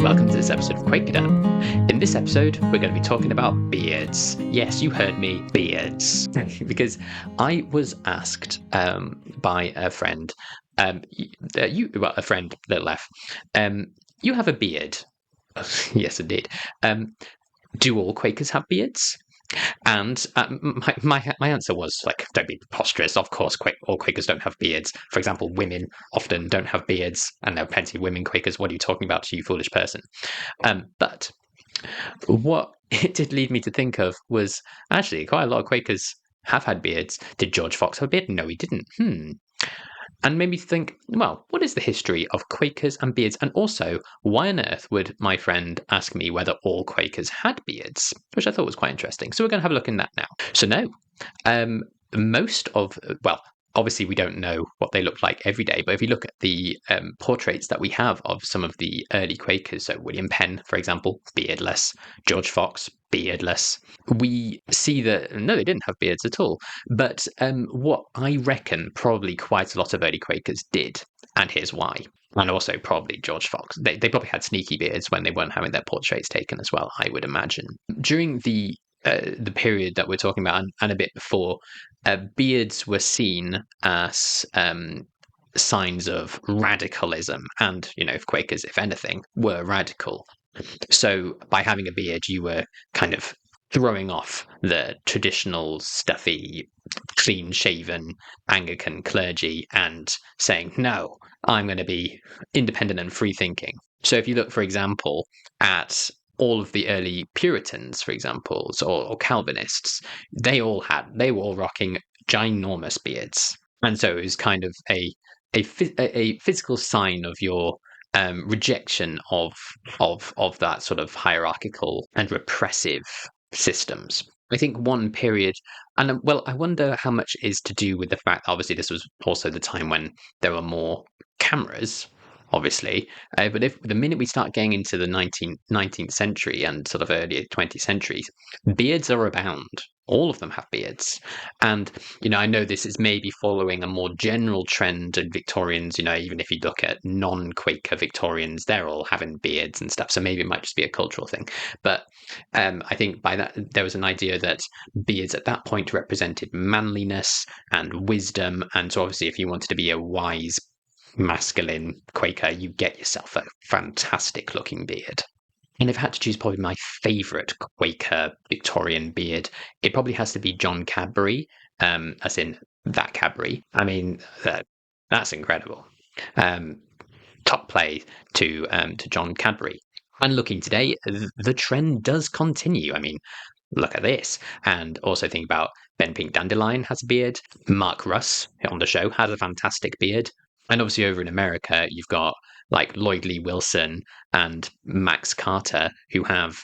welcome to this episode of Quaker. In this episode, we're going to be talking about beards. Yes, you heard me, beards. Because I was asked by a friend, a friend that left, you have a beard. Yes, indeed. Do all Quakers have beards? And my answer was like, don't be preposterous. Of course, all Quakers don't have beards. For example, women often don't have beards, and there are plenty of women Quakers. What are you talking about, you foolish person? But what it did lead me to think of was actually quite a lot of Quakers have had beards. Did George Fox have a beard? No, he didn't. And made me think, well, what is the history of Quakers and beards? And also, why on earth would my friend ask me whether all Quakers had beards? Which I thought was quite interesting. So we're going to have a look in that now. So no, obviously we don't know what they look like every day, but if you look at the portraits that we have of some of the early Quakers, so William Penn, for example, beardless, George Fox, beardless, we see that, no, they didn't have beards at all. But what I reckon probably quite a lot of early Quakers did, and here's why. And also probably George Fox. They probably had sneaky beards when they weren't having their portraits taken as well, I would imagine. During the period that we're talking about and a bit before, beards were seen as signs of radicalism, and if Quakers, if anything, were radical. So by having a beard, you were kind of throwing off the traditional stuffy, clean-shaven Anglican clergy and saying, no, I'm going to be independent and free-thinking. So if you look, for example, at all of the early Puritans, for example, or Calvinists, they were all rocking ginormous beards. And so it was kind of a physical sign of your rejection of that sort of hierarchical and repressive systems. I think one period, and I wonder how much is to do with the fact that obviously this was also the time when there were more cameras, obviously. But if the minute we start getting into the 19th century and sort of early 20th centuries, beards are abound. All of them have beards. And, I know this is maybe following a more general trend in Victorians, even if you look at non-Quaker Victorians, they're all having beards and stuff. So maybe it might just be a cultural thing. But I think by that, there was an idea that beards at that point represented manliness and wisdom. And so obviously, if you wanted to be a wise, masculine Quaker, you get yourself a fantastic looking beard. And if I had to choose probably my favourite Quaker Victorian beard, it probably has to be John Cadbury, as in that Cadbury. I mean, that's incredible. Top play to John Cadbury. And looking today, the trend does continue. I mean, look at this. And also think about Ben Pink Dandelion has a beard. Mark Russ on the show has a fantastic beard. And obviously over in America, you've got like Lloyd Lee Wilson and Max Carter, who have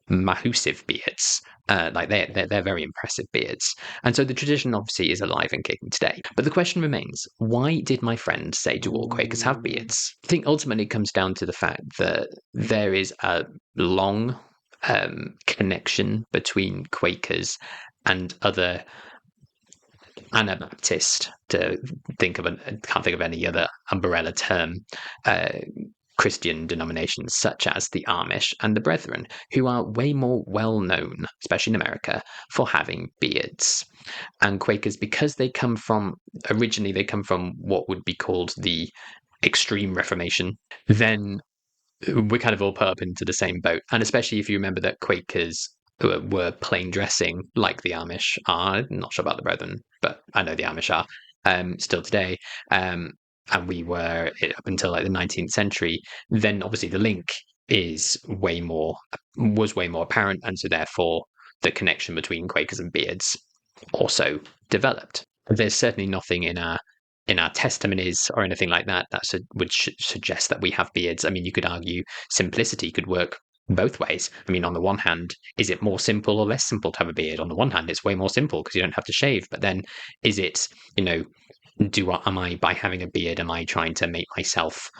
massive beards. They're very impressive beards. And so the tradition obviously is alive and kicking today. But the question remains, why did my friend say do all Quakers have beards? I think ultimately it comes down to the fact that there is a long connection between Quakers and other Anabaptist, can't think of any other umbrella term, Christian denominations such as the Amish and the Brethren, who are way more well known, especially in America, for having beards. And Quakers, because originally they come from what would be called the extreme Reformation, then we're kind of all put up into the same boat. And especially if you remember that Quakers were plain dressing like the Amish are. I'm not sure about the Brethren, but I know the Amish are still today. And we were up until like the 19th century. Then obviously the link was way more apparent, and so therefore the connection between Quakers and beards also developed. There's certainly nothing in our testimonies or anything like that would suggest that we have beards. I mean, you could argue simplicity could work both ways. I mean, on the one hand, is it more simple or less simple to have a beard? On the one hand, it's way more simple because you don't have to shave. But then, is it, by having a beard, am I trying to make myself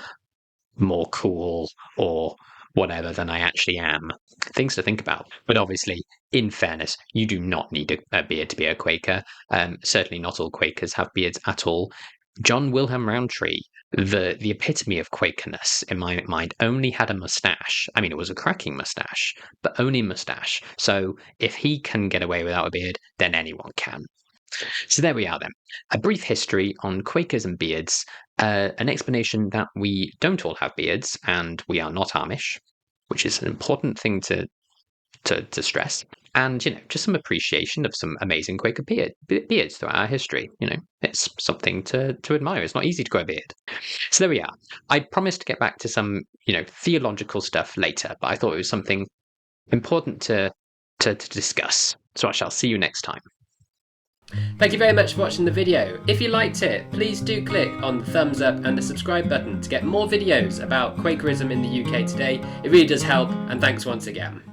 more cool or whatever than I actually am? Things to think about. But obviously, in fairness, you do not need a beard to be a Quaker. Certainly not all Quakers have beards at all. John Wilhelm Rowntree the epitome of Quakerness in my mind only had a moustache. I mean, it was a cracking moustache, but only moustache. So if he can get away without a beard, then anyone can. So there we are then. A brief history on Quakers and beards, an explanation that we don't all have beards and we are not Amish, which is an important thing to stress. And, just some appreciation of some amazing Quaker beards throughout our history. It's something to admire. It's not easy to grow a beard. So there we are. I promised to get back to some, theological stuff later, but I thought it was something important to discuss. So I shall see you next time. Thank you very much for watching the video. If you liked it, please do click on the thumbs up and the subscribe button to get more videos about Quakerism in the UK today. It really does help, and thanks once again.